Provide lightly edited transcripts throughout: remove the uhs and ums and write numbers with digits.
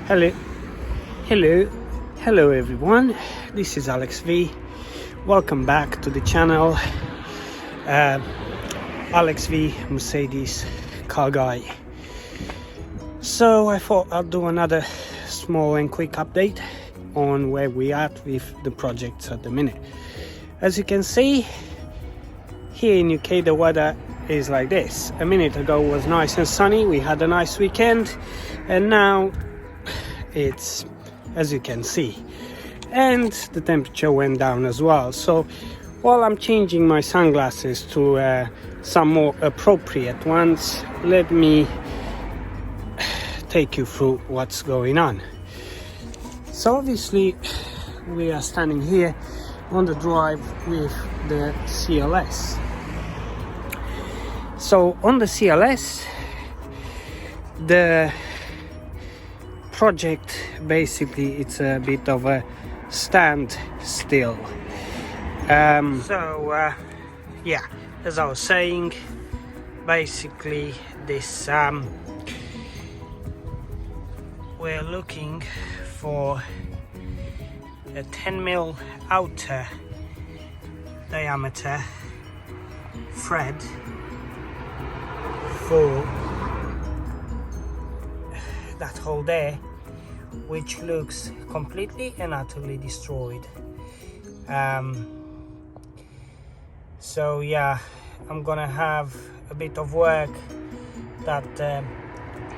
Hello, hello, hello everyone. This is Alex V. Welcome back to the channel. Alex V, Mercedes car guy. So I thought I'll do another small and quick update on where we are at with the projects at the minute. As you can see, here in UK the weather is like this. A minute ago was nice and sunny, we had a nice weekend, and now it's, as you can see, and the temperature went down as well. So while I'm changing my sunglasses to some more appropriate ones, let me take you through what's going on. So obviously we are standing here on the drive with the CLS. So on the CLS, the project basically it's a bit of a standstill. Yeah, as I was saying, basically this we're looking for a 10mm outer diameter thread for that hole there, which looks completely and utterly destroyed. So yeah, I'm gonna have a bit of work that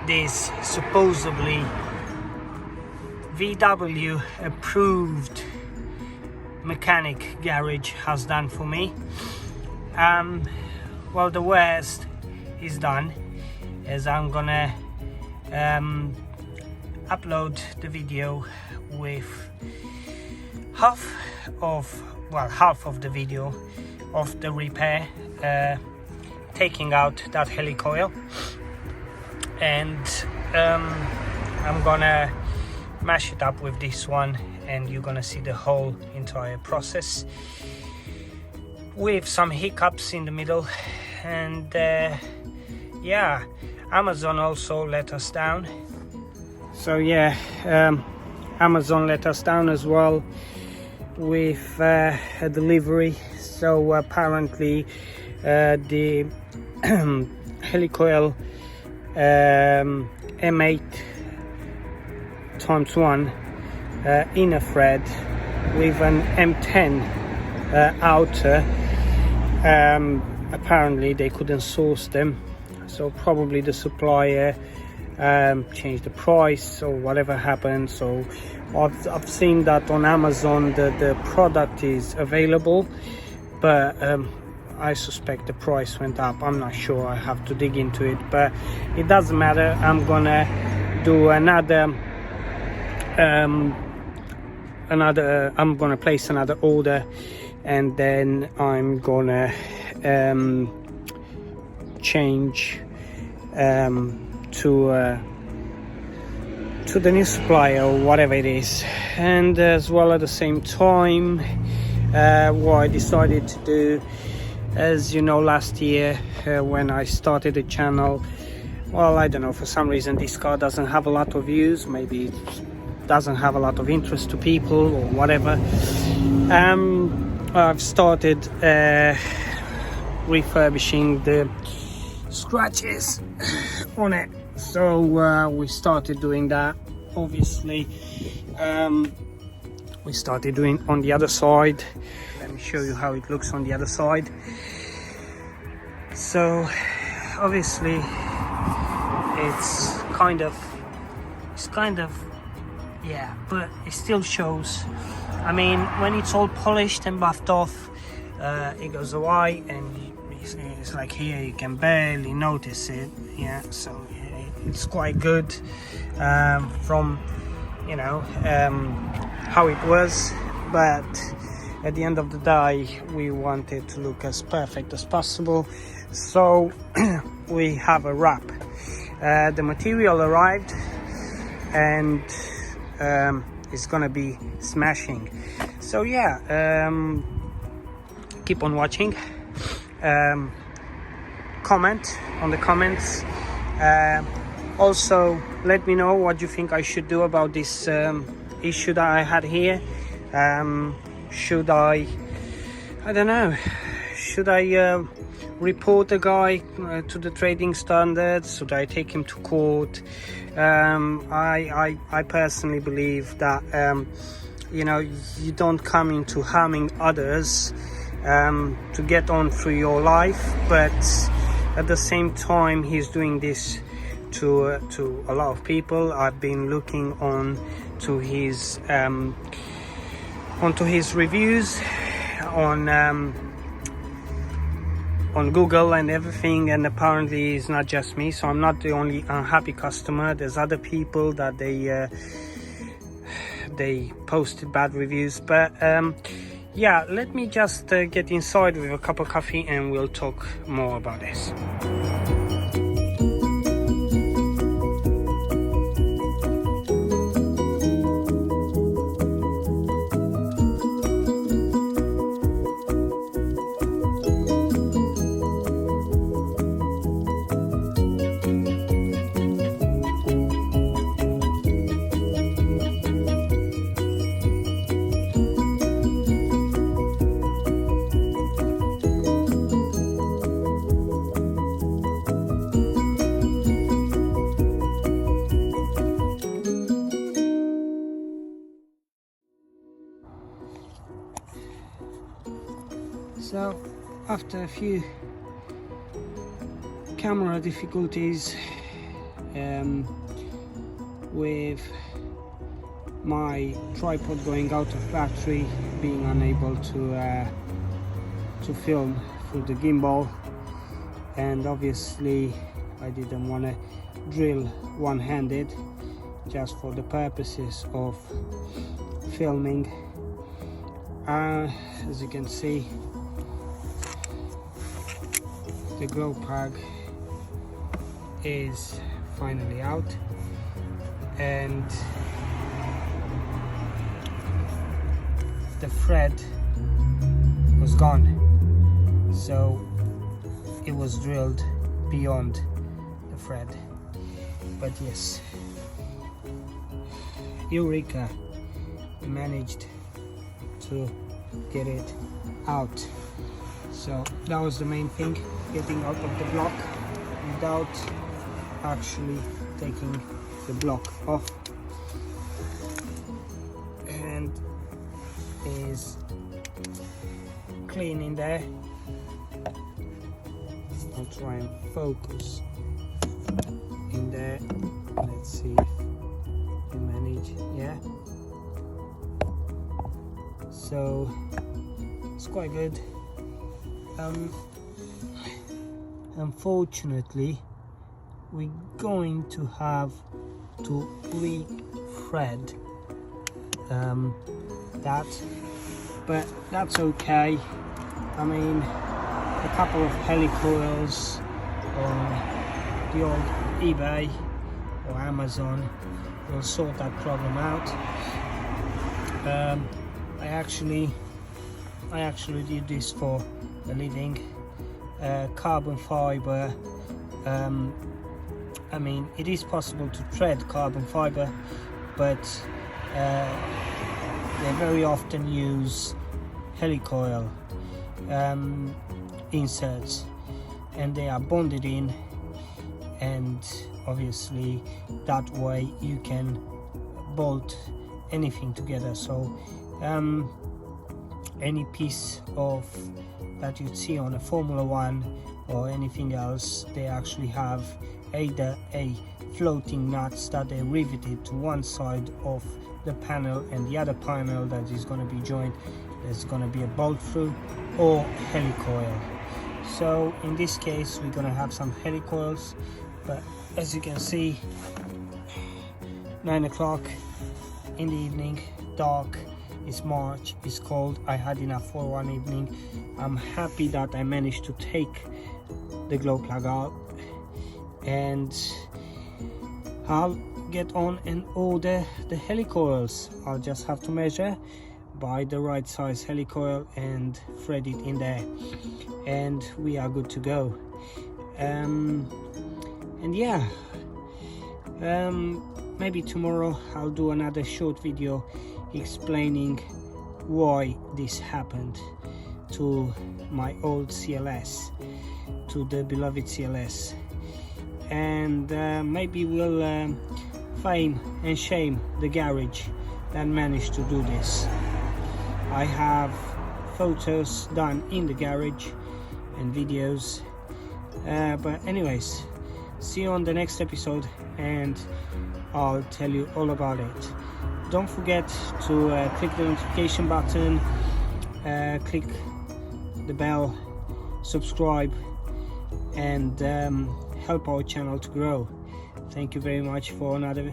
this supposedly VW approved mechanic garage has done for me. Well, the worst is done, as I'm gonna upload the video with half of the video of the repair, taking out that helicoil, and I'm gonna mash it up with this one, and you're gonna see the whole entire process with some hiccups in the middle. And yeah, Amazon also let us down. So yeah, Amazon let us down as well with a delivery. So apparently the helicoil M8 ×1 inner thread with an M10 outer, apparently they couldn't source them, so probably the supplier changed the price or whatever happened. So I've seen that on Amazon the product is available, but I suspect the price went up. I'm not sure, I have to dig into it, but it doesn't matter. I'm gonna do another I'm gonna place another order, and then I'm gonna change to the new supplier or whatever it is. And as well, at the same time, what I decided to do, as you know, last year when I started the channel, well, I don't know, for some reason this car doesn't have a lot of views, maybe it doesn't have a lot of interest to people or whatever. I've started refurbishing the scratches on it. So we started doing that. Obviously we started doing on the other side. Let me show you how it looks on the other side. So obviously it's kind of yeah, but it still shows. I mean, when it's all polished and buffed off, it goes away, and it's like here you can barely notice it. Yeah, so it's quite good from, you know, how it was, but at the end of the day we want it to look as perfect as possible. So we have a wrap. The material arrived, and it's gonna be smashing. So yeah, keep on watching, comment on the comments, Also, let me know what you think I should do about this issue that I had here. Should I don't know, should I report the guy to the trading standards? Should I take him to court? I personally believe that you know, you don't come into harming others to get on through your life, but at the same time he's doing this to a lot of people. I've been looking onto his reviews on Google and everything, and apparently it's not just me, so I'm not the only unhappy customer. There's other people that they posted bad reviews, but yeah, let me just get inside with a cup of coffee and we'll talk more about this. So after a few camera difficulties with my tripod going out of battery, being unable to film through the gimbal, and obviously I didn't want to drill one-handed just for the purposes of filming. As you can see, the glow plug is finally out, and the thread was gone, so it was drilled beyond the thread. But yes, Eureka, we managed to get it out. So that was the main thing, getting out of the block without actually taking the block off, and is clean in there. I'll try and focus in there. Let's see if we manage. Yeah, so it's quite good. Unfortunately, we're going to have to re-thread that, but that's okay. I mean, a couple of helicoils on the old eBay or Amazon will sort that problem out. I actually did this for a living. Carbon fiber, I mean, it is possible to thread carbon fiber, but they very often use helicoil inserts, and they are bonded in, and obviously that way you can bolt anything together. So any piece of that you'd see on a Formula 1 or anything else, they actually have either a floating nuts that they riveted to one side of the panel, and the other panel that is going to be joined, there's going to be a bolt through, or helicoil. So in this case we're going to have some helicoils, but as you can see, 9 o'clock in the evening, dark. It's March, it's cold. I had enough for one evening. I'm happy that I managed to take the glow plug out, and I'll get on and order the helicoils. I'll just have to measure, buy the right size helicoil and thread it in there, and we are good to go. And yeah, Maybe tomorrow I'll do another short video explaining why this happened to my old CLS, to the beloved CLS, and maybe we'll fame and shame the garage that managed to do this. I have photos done in the garage and videos, but anyways, see you on the next episode and I'll tell you all about it. Don't forget to click the notification button, click the bell, subscribe, and help our channel to grow. Thank you very much for another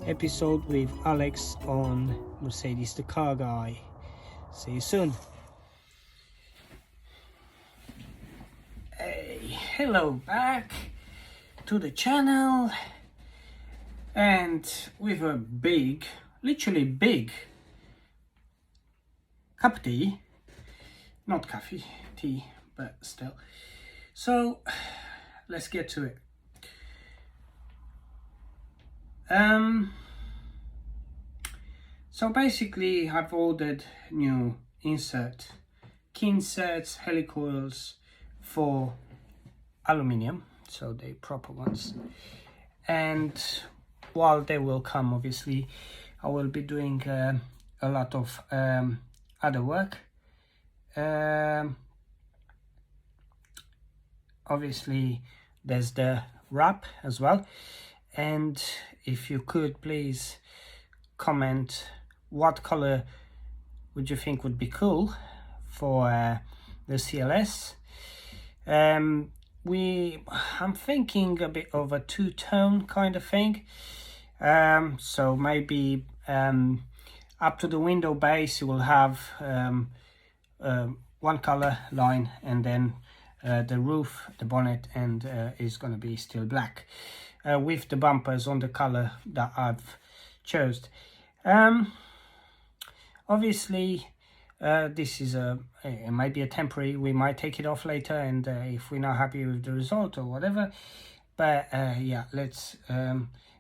episode with Alex on Mercedes the Car Guy. See you soon. Hey, hello back to the channel, and with a big, literally big cup of tea, not coffee, tea, but still. So let's get to it. So basically I've ordered new key inserts, helicoils for aluminium, so the proper ones, and while they will come, obviously I will be doing a lot of other work. Obviously there's the wrap as well, and if you could please comment what color would you think would be cool for the CLS. I'm thinking a bit of a two-tone kind of thing, so maybe up to the window base you will have one color line, and then the roof, the bonnet, and is going to be still black, with the bumpers on the color that I've chose. Obviously this is it might be a temporary, we might take it off later, and if we're not happy with the result or whatever, but yeah, let's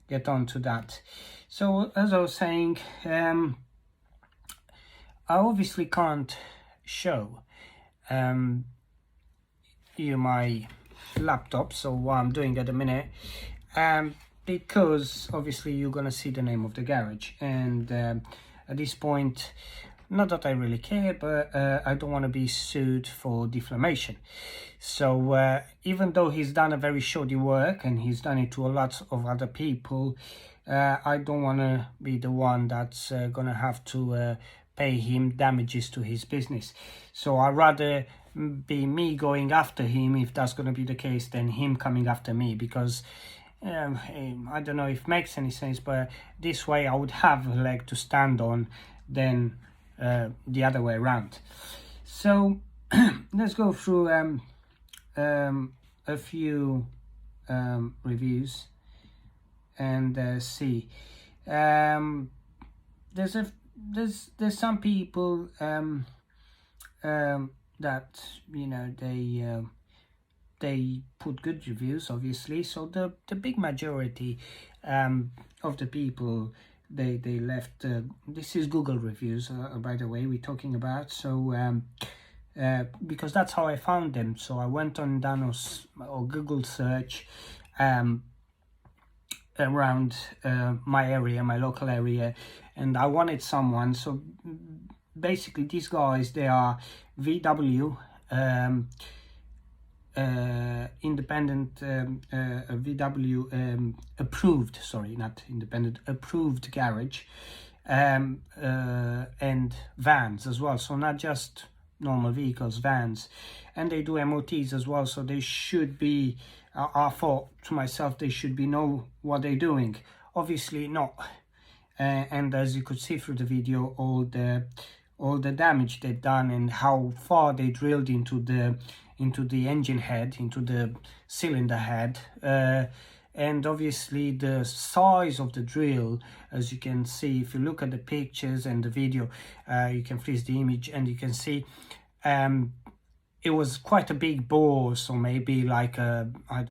get on to that. So as I was saying, I obviously can't show you my laptop, so what I'm doing at the minute, because obviously you're gonna see the name of the garage, and at this point, not that I really care, but I don't want to be sued for defamation. So even though he's done a very shoddy work and he's done it to a lot of other people, I don't want to be the one that's gonna have to pay him damages to his business. So I'd rather be me going after him, if that's going to be the case, than him coming after me, because I don't know if it makes any sense, but this way I would have a leg to stand on than the other way around. So let's go through a few reviews and see. There's some people that, you know, they put good reviews, obviously. So the big majority of the people, they left this is Google reviews, by the way, we're talking about. So because that's how I found them. So I went on down or Google search around my area, my local area, and I wanted someone. So basically these guys, they are VW independent, VW approved, sorry, not independent, approved garage, and vans as well. So not just normal vehicles, vans, and they do MOTs as well. So they should be, I thought to myself, they should be know what they're doing. Obviously not, and as you could see through the video, all the damage they've done and how far they drilled into the engine head, into the cylinder head, and obviously the size of the drill, as you can see if you look at the pictures and the video, you can freeze the image and you can see it was quite a big bore, so maybe like a